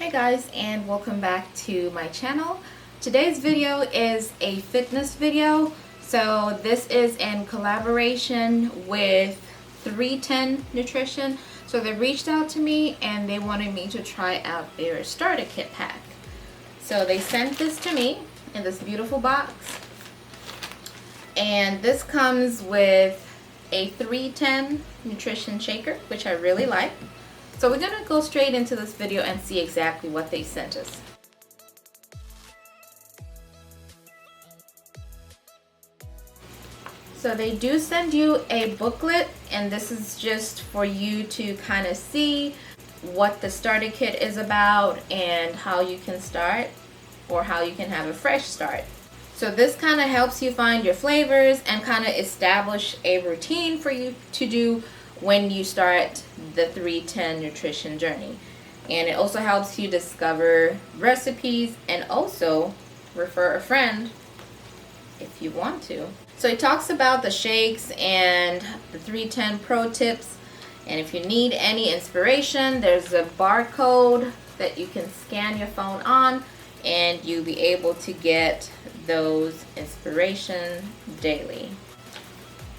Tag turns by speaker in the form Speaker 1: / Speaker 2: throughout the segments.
Speaker 1: Hi guys, and welcome back to my channel. Today's video is a fitness video. So this is in collaboration with 310 Nutrition. So they reached out to me and they wanted me to try out their starter kit pack. So they sent this to me in this beautiful box. And this comes with a 310 Nutrition shaker, which I really like. So we're going to go straight into this video and see exactly what they sent us. So they do send you a booklet, and this is just for you to kind of see what the starter kit is about and how you can start, or how you can have a fresh start. So this kind of helps you find your flavors and kind of establish a routine for you to do when you start the 310 Nutrition journey. And it also helps you discover recipes and also refer a friend if you want to. So it talks about the shakes and the 310 pro tips, and if you need any inspiration, there's a barcode that you can scan your phone on and you'll be able to get those inspiration daily.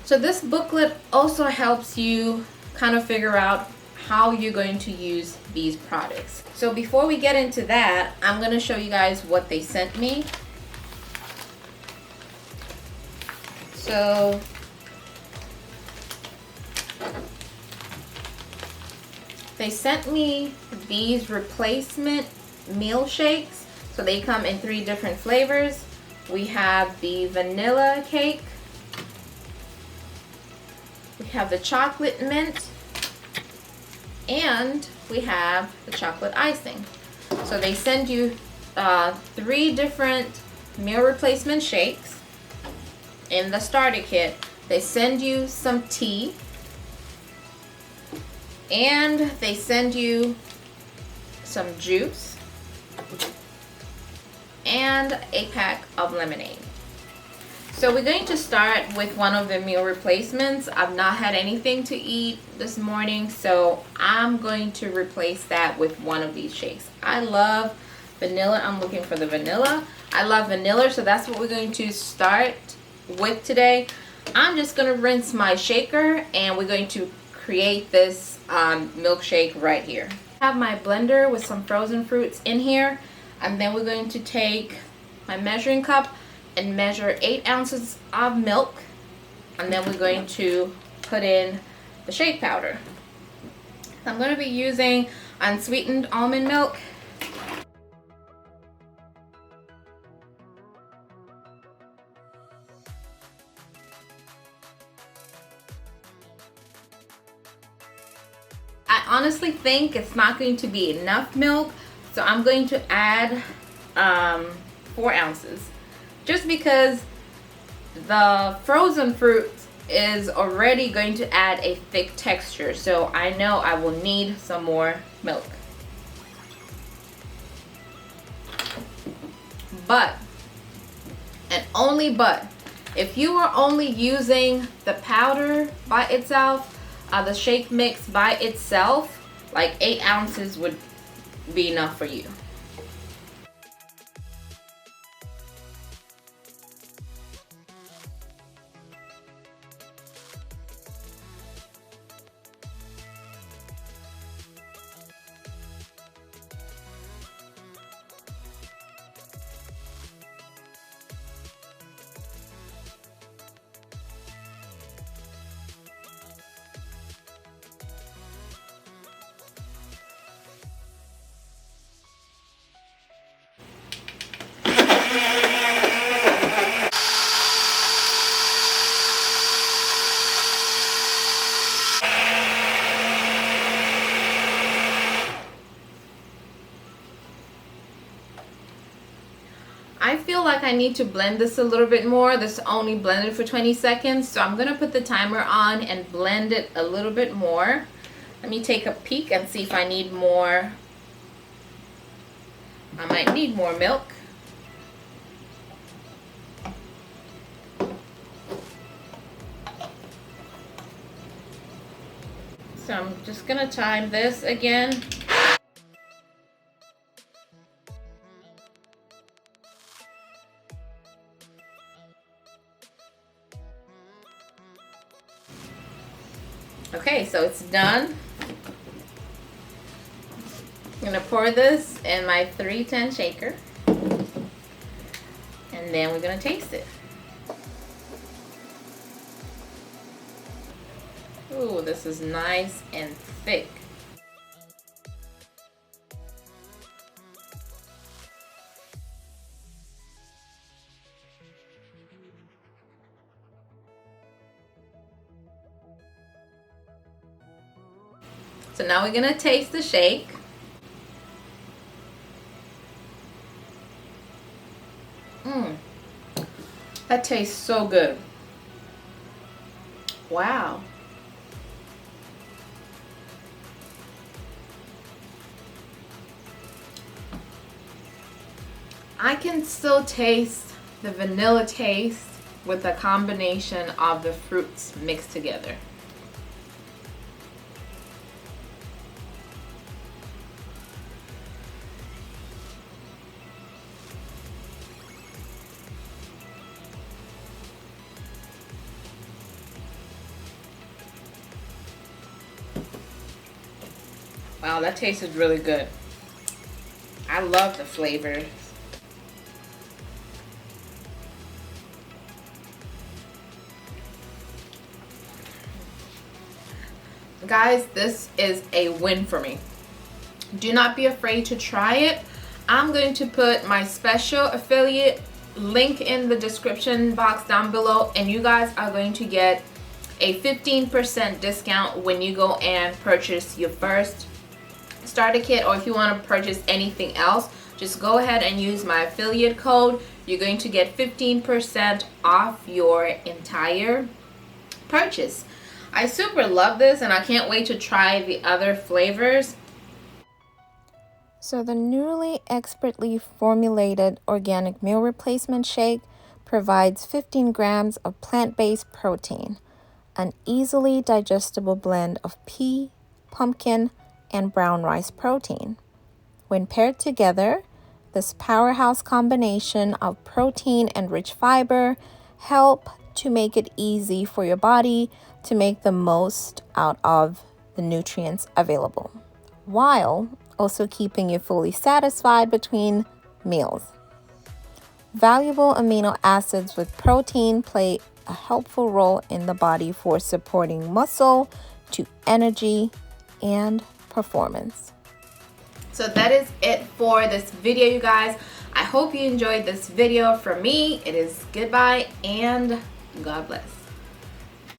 Speaker 1: So this booklet also helps you kind of figure out how you're going to use these products. So before we get into that, I'm going to show you guys what they sent me. So they sent me these replacement meal shakes. So they come in 3 different flavors. We have the vanilla cake, we have the chocolate mint, and we have the chocolate icing. So they send you 3 different meal replacement shakes in the starter kit. They send you some tea, and they send you some juice and a pack of lemonade. So we're going to start with one of the meal replacements. I've not had anything to eat this morning, so I'm going to replace that with one of these shakes. I love vanilla. I'm looking for the vanilla. I love vanilla, so that's what we're going to start with today. I'm just going to rinse my shaker and we're going to create this milkshake right here. I have my blender with some frozen fruits in here, and then we're going to take my measuring cup and measure 8 ounces of milk, and then we're going to put in the shake powder. I'm going to be using unsweetened almond milk. I honestly think it's not going to be enough milk, so I'm going to add 4 ounces. Just because the frozen fruit is already going to add a thick texture, so I know I will need some more milk. But, and only but, if you are only using the powder by itself, the shake mix by itself, like 8 ounces would be enough for you. I feel like I need to blend this a little bit more. This only blended for 20 seconds, so I'm going to put the timer on and blend it a little bit more. Let me take a peek and see if I need more. I might need more milk. So I'm just going to time this again. Okay, so it's done. I'm gonna pour this in my 310 shaker, and then we're gonna taste it. Ooh, this is nice and thick. So now we're gonna taste the shake. That tastes so good. Wow. I can still taste the vanilla taste with the combination of the fruits mixed together. Wow, that tasted really good. I love the flavors. Guys, this is a win for me. Do not be afraid to try it. I'm going to put my special affiliate link in the description box down below, and you guys are going to get a 15% discount when you go and purchase your first starter kit, or if you want to purchase anything else, just go ahead and use my affiliate code. You're going to get 15% off your entire purchase. I super love this, and I can't wait to try the other flavors.
Speaker 2: So the newly expertly formulated organic meal replacement shake provides 15 grams of plant-based protein, an easily digestible blend of pea, pumpkin, and brown rice protein. When paired together, this powerhouse combination of protein and rich fiber help to make it easy for your body to make the most out of the nutrients available, while also keeping you fully satisfied between meals. Valuable amino acids with protein play a helpful role in the body for supporting muscle to energy and performance.
Speaker 1: So that is it for this video, you guys. I hope you enjoyed this video. For me, it is goodbye and God bless.